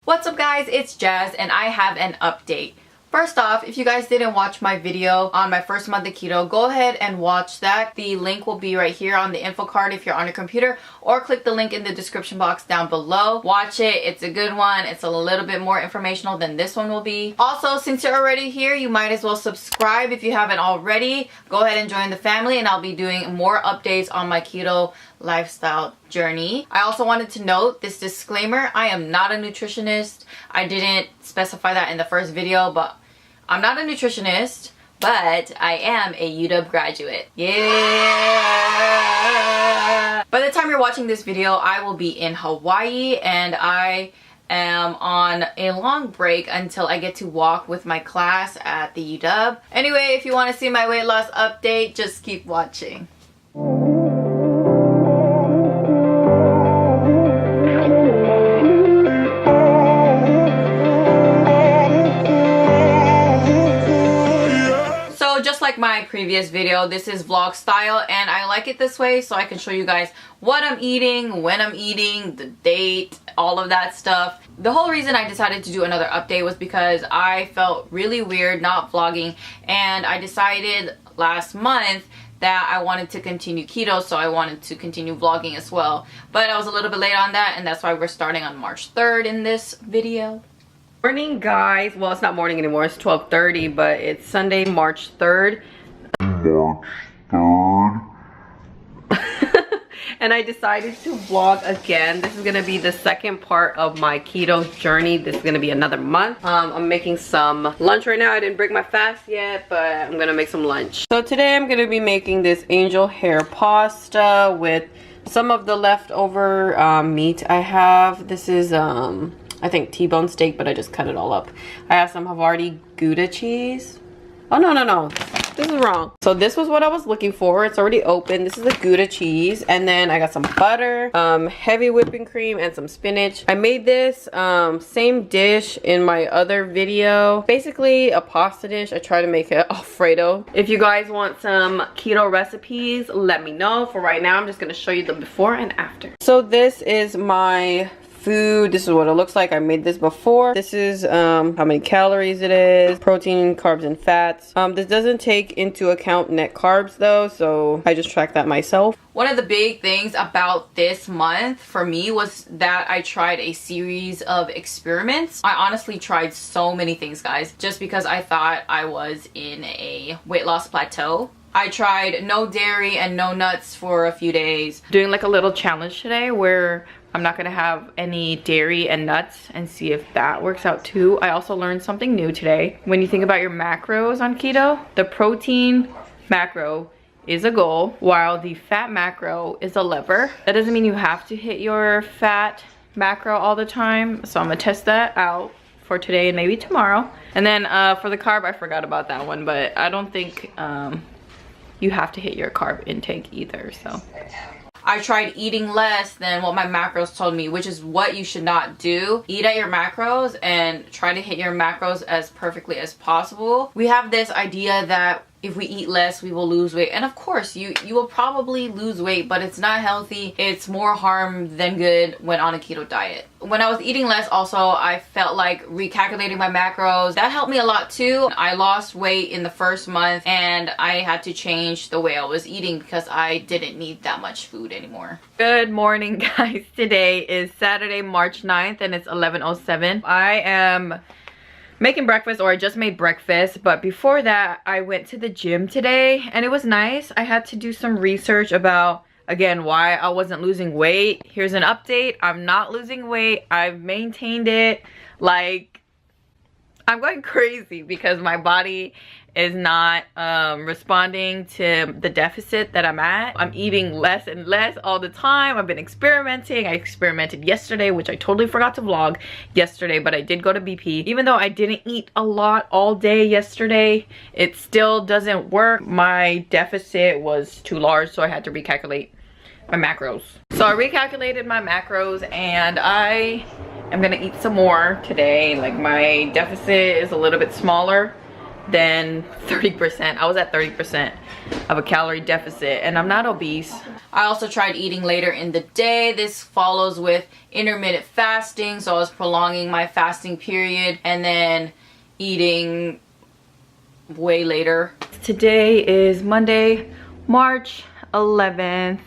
What's up guys, it's Jazz and I have an update. First off, if you guys didn't watch my video on my first month of keto, go ahead and watch that. The link will be right here on the info card if you're on your computer, or click the link in the description box down below. Watch it, it's a good one. It's a little bit more informational than this one will be. Also, since you're already here, you might as well subscribe if you haven't already. Go ahead and join the family and I'll be doing more updates on my keto lifestyle journey. I also wanted to note this disclaimer, I am not a nutritionist. I didn't specify that in the first video, but I'm not a nutritionist, but I am a UW graduate. Yeah! By the time you're watching this video, I will be in Hawaii and I am on a long break until I get to walk with my class at the UW. Anyway, if you want to see my weight loss update, just keep watching. Just like my previous video, this is vlog style and I like it this way so I can show you guys what I'm eating, when I'm eating, the date, all of that stuff. The whole reason I decided to do another update was because I felt really weird not vlogging, and I decided last month that I wanted to continue keto, so I wanted to continue vlogging as well. But I was a little bit late on that, and that's why we're starting on March 3rd in this video. Morning guys, well it's not morning anymore, it's 12:30, but it's Sunday, March 3rd. And I decided to vlog again. This is gonna be the second part of my keto journey. This is gonna be another month. I'm making some lunch right now. I didn't break my fast yet, but I'm gonna make some lunch. So today I'm gonna be making this angel hair pasta with some of the leftover meat I have. This is I think T-bone steak, but I just cut it all up. I have some Havarti Gouda cheese. Oh, no. This is wrong. So this was what I was looking for. It's already open. This is the Gouda cheese. And then I got some butter, heavy whipping cream, and some spinach. I made this same dish in my other video. Basically a pasta dish. I try to make it Alfredo. If you guys want some keto recipes, let me know. For right now, I'm just going to show you the before and after. So this is my food. This is what it looks like. I made this before. This is how many calories it is, protein, carbs, and fats. This doesn't take into account net carbs though, so I just track that myself. One of the big things about this month for me was that I tried a series of experiments. I honestly tried so many things, guys, just because I thought I was in a weight loss plateau. I tried no dairy and no nuts for a few days. Doing like a little challenge today where I'm not gonna have any dairy and nuts, and see if that works out too. I also learned something new today. When you think about your macros on keto, the protein macro is a goal while the fat macro is a lever. That doesn't mean you have to hit your fat macro all the time. So I'm gonna test that out for today and maybe tomorrow. And then for the carb, I forgot about that one, but I don't think you have to hit your carb intake either, so. I tried eating less than what my macros told me, which is what you should not do. Eat at your macros and try to hit your macros as perfectly as possible. We have this idea that if we eat less, we will lose weight. And of course, you will probably lose weight, but it's not healthy. It's more harm than good when on a keto diet. When I was eating less also, I felt like recalculating my macros. That helped me a lot too. I lost weight in the first month and I had to change the way I was eating because I didn't need that much food anymore. Good morning, guys. Today is Saturday, March 9th and it's 11:07. I am making breakfast, or I just made breakfast, but before that I went to the gym today and it was nice. I had to do some research about, again, why I wasn't losing weight. Here's an update. I'm not losing weight. I've maintained it. Like, I'm going crazy because my body is not responding to the deficit that I'm at. I'm eating less and less all the time. I've been experimenting. I experimented yesterday, which I totally forgot to vlog yesterday, but I did go to BP. Even though I didn't eat a lot all day yesterday, it still doesn't work. My deficit was too large, so I had to recalculate my macros. So I recalculated my macros and I'm gonna eat some more today. Like, my deficit is a little bit smaller than 30%. I was at 30% of a calorie deficit, and I'm not obese. I also tried eating later in the day. This follows with intermittent fasting, so I was prolonging my fasting period and then eating way later. Today is Monday, March 11th.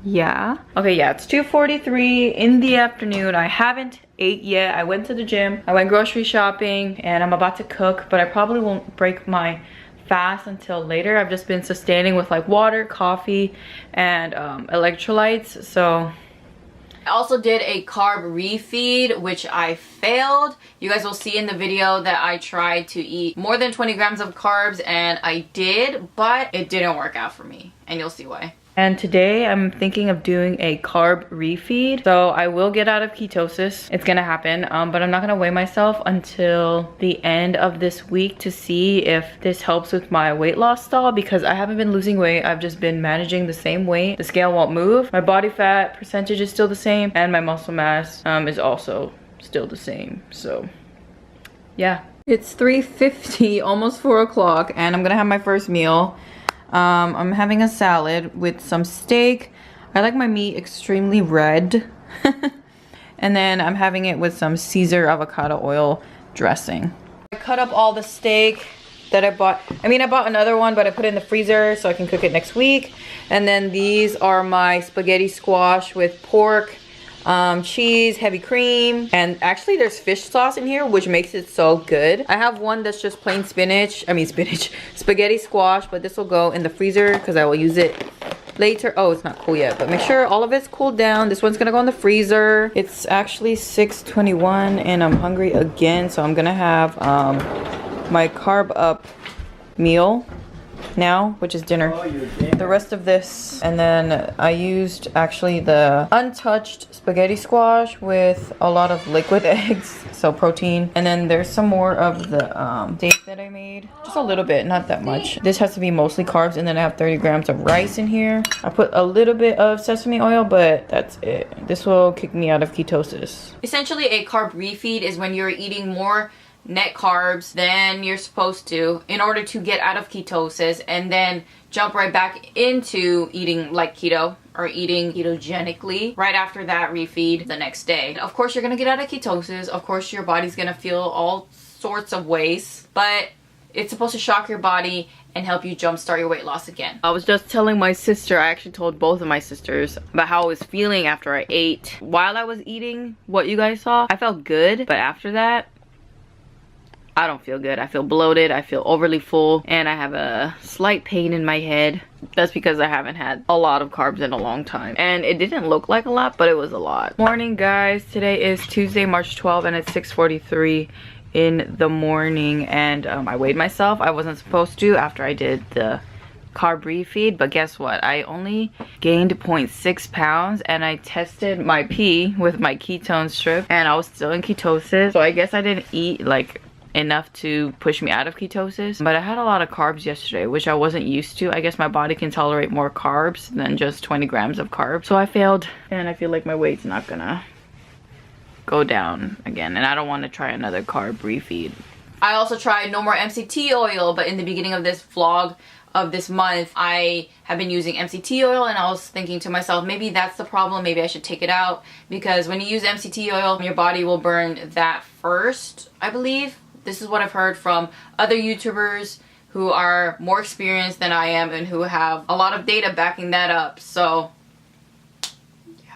Yeah. Okay, yeah, it's 2:43 in the afternoon. I haven't ate yet. I went to the gym. I went grocery shopping and I'm about to cook, but I probably won't break my fast until later. I've just been sustaining with like water, coffee, and electrolytes. So I also did a carb refeed, which I failed. You guys will see in the video that I tried to eat more than 20 grams of carbs, and I did, but it didn't work out for me, and you'll see why. And today I'm thinking of doing a carb refeed. So I will get out of ketosis. It's gonna happen, but I'm not gonna weigh myself until the end of this week to see if this helps with my weight loss stall, because I haven't been losing weight. I've just been managing the same weight. The scale won't move. My body fat percentage is still the same, and my muscle mass is also still the same. So yeah. It's 3:50, almost 4 o'clock, and I'm gonna have my first meal. I'm having a salad with some steak. I like my meat extremely red. And then I'm having it with some Caesar avocado oil dressing. I cut up all the steak that I bought. I mean, I bought another one, but I put it in the freezer so I can cook it next week. And then these are my spaghetti squash with pork, cheese, heavy cream, and actually there's fish sauce in here, which makes it so good. I have one that's just plain spaghetti squash, but this will go in the freezer because I will use it later. Oh, it's not cool yet, but make sure all of it's cooled down. This one's gonna go in the freezer. It's actually 6:21 and I'm hungry again, so I'm gonna have my carb up meal now, which is dinner. The rest of this, and then I used actually the untouched spaghetti squash with a lot of liquid eggs, so protein. And then there's some more of the steak that I made, just a little bit, not that much. This has to be mostly carbs, and then I have 30 grams of rice in here. I put a little bit of sesame oil, but that's it. This will kick me out of ketosis. Essentially, a carb refeed is when you're eating more net carbs than you're supposed to in order to get out of ketosis, and then jump right back into eating like keto or eating ketogenically right after that refeed the next day. Of course, you're gonna get out of ketosis. Of course, your body's gonna feel all sorts of ways, but it's supposed to shock your body and help you jumpstart your weight loss again. I was just telling my sister, I actually told both of my sisters about how I was feeling after I ate. While I was eating what you guys saw, I felt good, but after that, I don't feel good. I feel bloated, I feel overly full, and I have a slight pain in my head. That's because I haven't had a lot of carbs in a long time. And it didn't look like a lot, but it was a lot. Morning, guys. Today is Tuesday, March 12th, and it's 6:43 in the morning. And I weighed myself. I wasn't supposed to after I did the carb refeed, but guess what? I only gained 0.6 pounds, and I tested my pee with my ketone strip, and I was still in ketosis. So I guess I didn't eat like enough to push me out of ketosis, but I had a lot of carbs yesterday, which I wasn't used to. I guess my body can tolerate more carbs than just 20 grams of carbs. So I failed, and I feel like my weight's not gonna go down again, and I don't want to try another carb refeed. I also tried no more MCT oil, but in the beginning of this vlog of this month, I have been using MCT oil, and I was thinking to myself, maybe that's the problem. Maybe I should take it out, because when you use MCT oil, your body will burn that first, I believe. This is what I've heard from other YouTubers who are more experienced than I am and who have a lot of data backing that up. So yeah.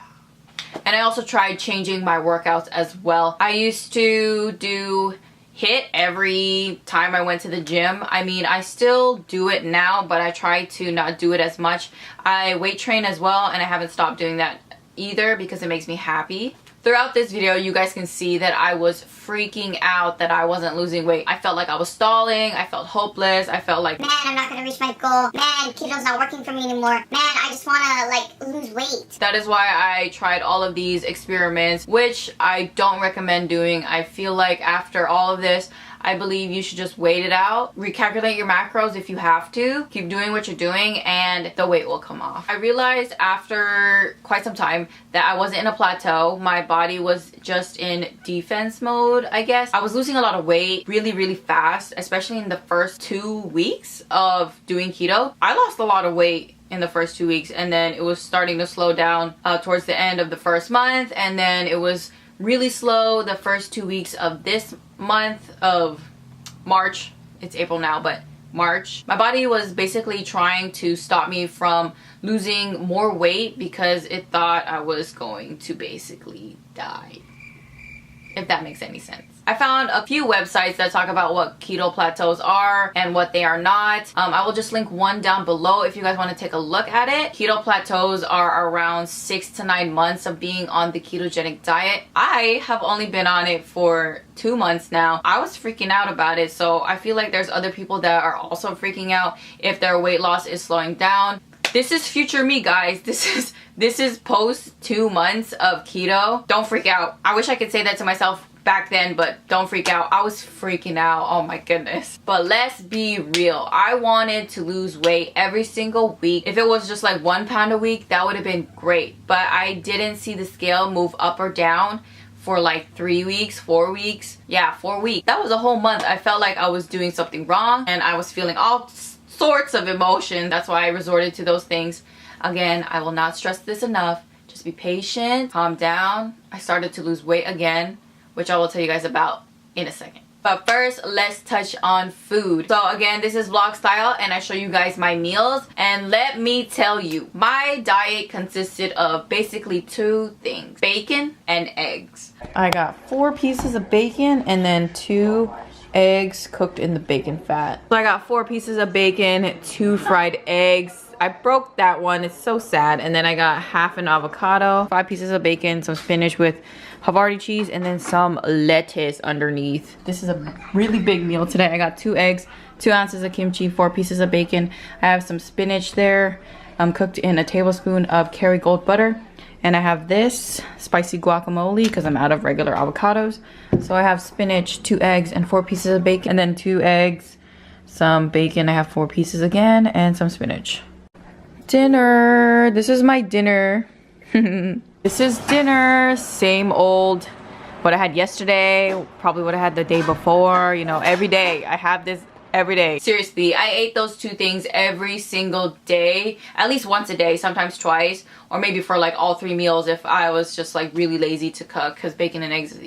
And I also tried changing my workouts as well. I used to do HIIT every time I went to the gym. I mean, I still do it now, but I try to not do it as much. I weight train as well, and I haven't stopped doing that either because it makes me happy. Throughout this video, you guys can see that I was freaking out that I wasn't losing weight. I felt like I was stalling. I felt hopeless. I felt like, man, I'm not gonna reach my goal. Man, keto's not working for me anymore. Man, I just wanna like lose weight. That is why I tried all of these experiments, which I don't recommend doing. I feel like after all of this, I believe you should just wait it out, recalculate your macros if you have to, keep doing what you're doing, and the weight will come off. I realized after quite some time that I wasn't in a plateau. My body was just in defense mode, I guess. I was losing a lot of weight really fast, especially in the first 2 weeks of doing keto. I lost a lot of weight in the first 2 weeks, and then it was starting to slow down towards the end of the first month, and then it was really slow the first 2 weeks of this month of March. It's April now, but March. My body was basically trying to stop me from losing more weight because it thought I was going to basically die, if that makes any sense. I found a few websites that talk about what keto plateaus are and what they are not. I will just link one down below if you guys want to take a look at it. Keto plateaus are around 6 to 9 months of being on the ketogenic diet. I have only been on it for 2 months now. I was freaking out about it, so I feel like there's other people that are also freaking out if their weight loss is slowing down. This is future me, guys. This is post 2 months of keto. Don't freak out. I wish I could say that to myself back then, but don't freak out. I was freaking out. Oh my goodness. But let's be real. I wanted to lose weight every single week. If it was just like 1 pound a week, that would have been great. But I didn't see the scale move up or down for like 3 weeks, 4 weeks. Yeah, 4 weeks. That was a whole month. I felt like I was doing something wrong, and I was feeling all sorts of emotion. That's why I resorted to those things. Again, I will not stress this enough. Just be patient, calm down. I started to lose weight again, which I will tell you guys about in a second. But first, let's touch on food. So again, this is vlog style, and I show you guys my meals. And let me tell you, my diet consisted of basically 2 things: bacon and eggs. I got 4 pieces of bacon and then 2 eggs cooked in the bacon fat. So I got 4 pieces of bacon, 2 fried eggs. I broke that one, it's so sad. And then I got half an avocado, 5 pieces of bacon, some spinach with Havarti cheese, and then some lettuce underneath. This is a really big meal today. I got 2 eggs, 2 ounces of kimchi, 4 pieces of bacon. I have some spinach there, cooked in a tablespoon of Kerrygold butter. And I have this spicy guacamole because I'm out of regular avocados. So I have spinach, 2 eggs, and 4 pieces of bacon. And then 2 eggs, some bacon, I have 4 pieces again, and some spinach. Dinner. This is my dinner. This is dinner. Same old what I had yesterday, probably what I had the day before. You know, every day. I have this every day. Seriously, I ate those 2 things every single day, at least once a day, sometimes twice, or maybe for like all 3 meals if I was just like really lazy to cook, because bacon and eggs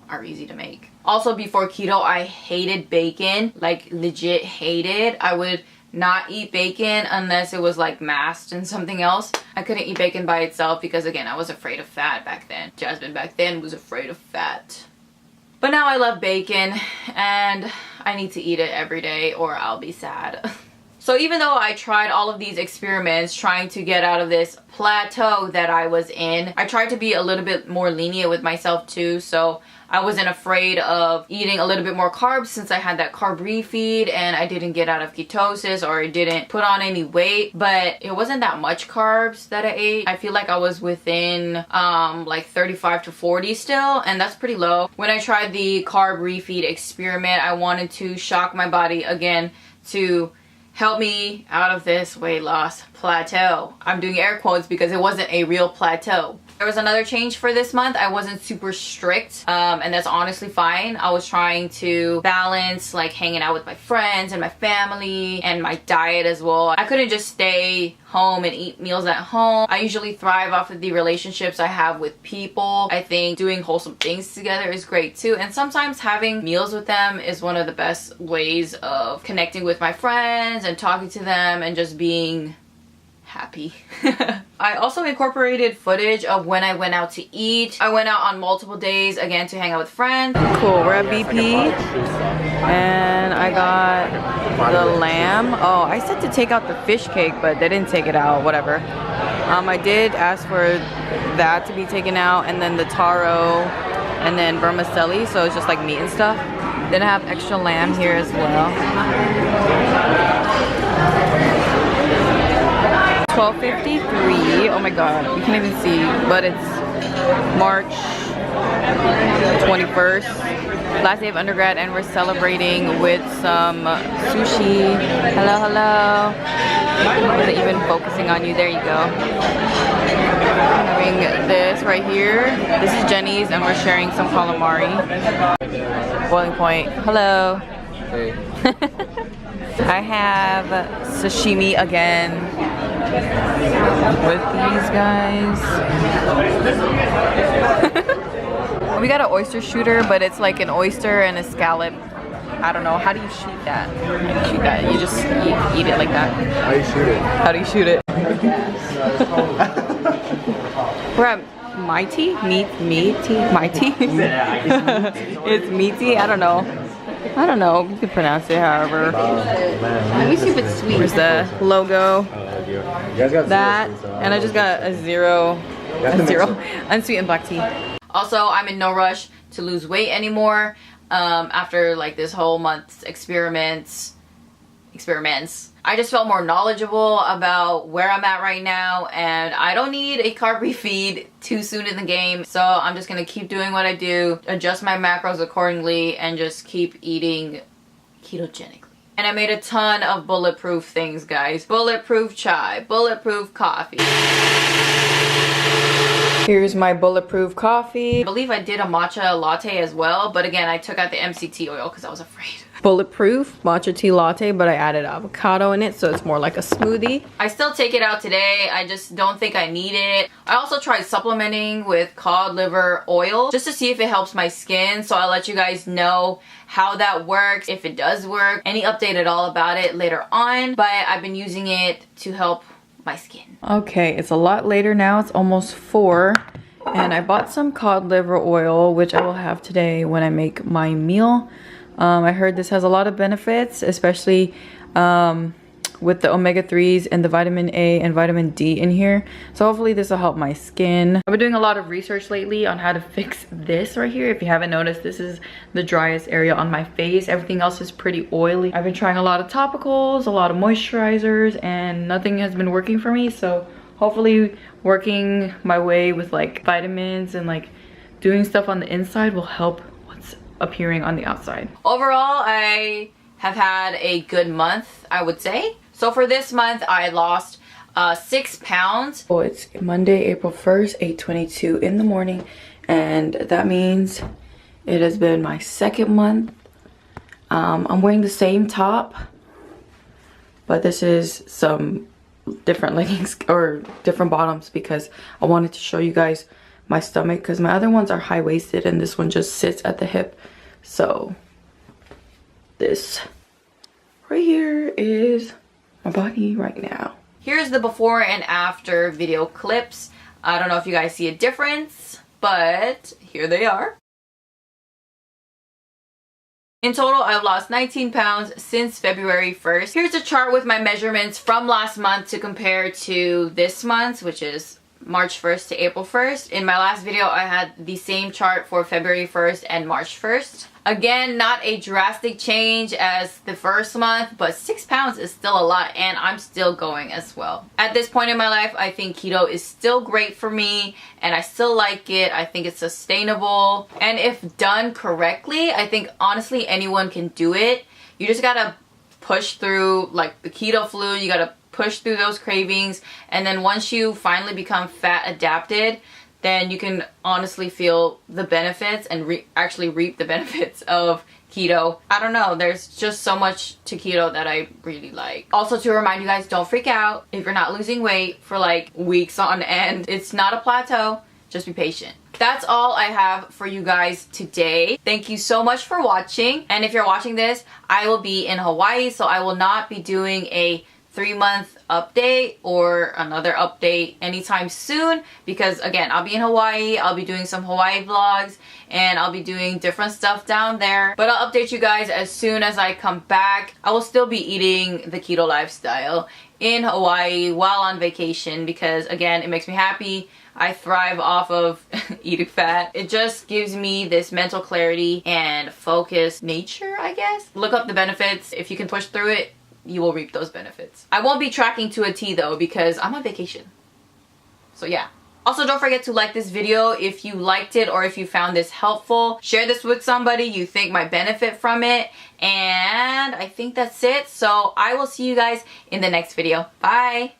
are easy to make. Also, before keto, I hated bacon, like legit hated. I would not eat bacon unless it was like masked in something else. I couldn't eat bacon by itself because, again, I was afraid of fat back then. Jasmine back then was afraid of fat. But now I love bacon, and I need to eat it every day or I'll be sad. So even though I tried all of these experiments trying to get out of this plateau that I was in, I tried to be a little bit more lenient with myself too. So I wasn't afraid of eating a little bit more carbs since I had that carb refeed and I didn't get out of ketosis or I didn't put on any weight. But it wasn't that much carbs that I ate. I feel like I was within like 35 to 40 still, and that's pretty low. When I tried the carb refeed experiment, I wanted to shock my body again to help me out of this weight loss plateau. I'm doing air quotes because it wasn't a real plateau. There was another change for this month. I wasn't super strict, and that's honestly fine. I was trying to balance like hanging out with my friends and my family and my diet as well. I couldn't just stay home and eat meals at home. I usually thrive off of the relationships I have with people. I think doing wholesome things together is great too, and sometimes having meals with them is one of the best ways of connecting with my friends and talking to them and just being happy. I also incorporated footage of when I went out to eat. I went out on multiple days again to hang out with friends. Cool, we're at BP and I got the lamb. Oh, I said to take out the fish cake, but they didn't take it out, whatever. I did ask for that to be taken out, and then the taro, and then vermicelli, so it's just like meat and stuff. Then I have extra lamb here as well. 12:53. Oh my god, you can't even see, but it's March 21st. last day of undergrad and we're celebrating with some sushi. Hello, hello. I wasn't even focusing on you. There you go. Having this right here. This is Jenny's and we're sharing some calamari. Boiling point. Hello. Hey. I have sashimi again with these guys. We got an oyster shooter, but it's like an oyster and a scallop. I don't know. How do you shoot that? How do you shoot that? You just eat it like that. How do you shoot it? How do you shoot it? We're at Mighty? Mighty? It's meaty? I don't know. I don't know. You can pronounce it however. Let me see if it's sweet. Here's the logo. You guys got That, and I just got a zero unsweetened black tea. Also, I'm in no rush to lose weight anymore. After like this whole month's experiments. I just felt more knowledgeable about where I'm at right now, and I don't need a carb refeed too soon in the game. So I'm just gonna keep doing what I do, adjust my macros accordingly, and just keep eating ketogenically. And I made a ton of bulletproof things, guys. Bulletproof chai, bulletproof coffee. Here's my bulletproof coffee. I believe I did a matcha latte as well, but again, I took out the MCT oil because I was afraid. Bulletproof matcha tea latte, but I added avocado in it, so it's more like a smoothie. I still take it out today. I just don't think I need it. I also tried supplementing with cod liver oil just to see if it helps my skin, so I'll let you guys know how that works, if it does work, any update at all about it later on, but I've been using it to help my skin. Okay, it's a lot later now. It's almost 4, and I bought some cod liver oil, which I will have today when I make my meal. I heard this has a lot of benefits, especially with the omega-3s and the vitamin A and vitamin D in here. So hopefully this will help my skin. I've been doing a lot of research lately on how to fix this right here. If you haven't noticed, this is the driest area on my face. Everything else is pretty oily. I've been trying a lot of topicals, a lot of moisturizers, and nothing has been working for me. So hopefully working my way with like vitamins and like doing stuff on the inside will help what's appearing on the outside. Overall, I have had a good month, I would say. So for this month, I lost 6 pounds. Oh, it's Monday, April 1st, 8:22 in the morning. And that means it has been my 2nd month. I'm wearing the same top, but this is some different leggings or different bottoms because I wanted to show you guys my stomach because my other ones are high-waisted and this one just sits at the hip. So this right here is my body right now. Here's the before and after video clips. I don't know if you guys see a difference, but here they are. In total, I've lost 19 pounds since February 1st. Here's a chart with my measurements from last month to compare to this month, which is March 1st to April 1st. In my last video, I had the same chart for February 1st and March 1st. Again, not a drastic change as the first month, but 6 pounds is still a lot and I'm still going as well. At this point in my life, I think keto is still great for me and I still like it. I think it's sustainable. And if done correctly, I think honestly anyone can do it. You just gotta push through like the keto flu, you gotta push through those cravings, and then once you finally become fat adapted, then you can honestly feel the benefits and actually reap the benefits of keto. I don't know, there's just so much to keto that I really like. Also, to remind you guys, don't freak out if you're not losing weight for like weeks on end. It's not a plateau, just be patient. That's all I have for you guys today. Thank you so much for watching, and if you're watching this, I will be in Hawaii, so I will not be doing a 3-month update or another update anytime soon because again, I'll be in Hawaii, I'll be doing some Hawaii vlogs, and I'll be doing different stuff down there. But I'll update you guys as soon as I come back. I will still be eating the keto lifestyle in Hawaii while on vacation because again, it makes me happy. I thrive off of eating fat. It just gives me this mental clarity and focused nature, I guess. Look up the benefits. If you can push through it, you will reap those benefits. I won't be tracking to a T though because I'm on vacation. So yeah, Also, don't forget to like this video if you liked it or if you found this helpful. Share this with somebody you think might benefit from it. And I think that's it. So I will see you guys in the next video. Bye.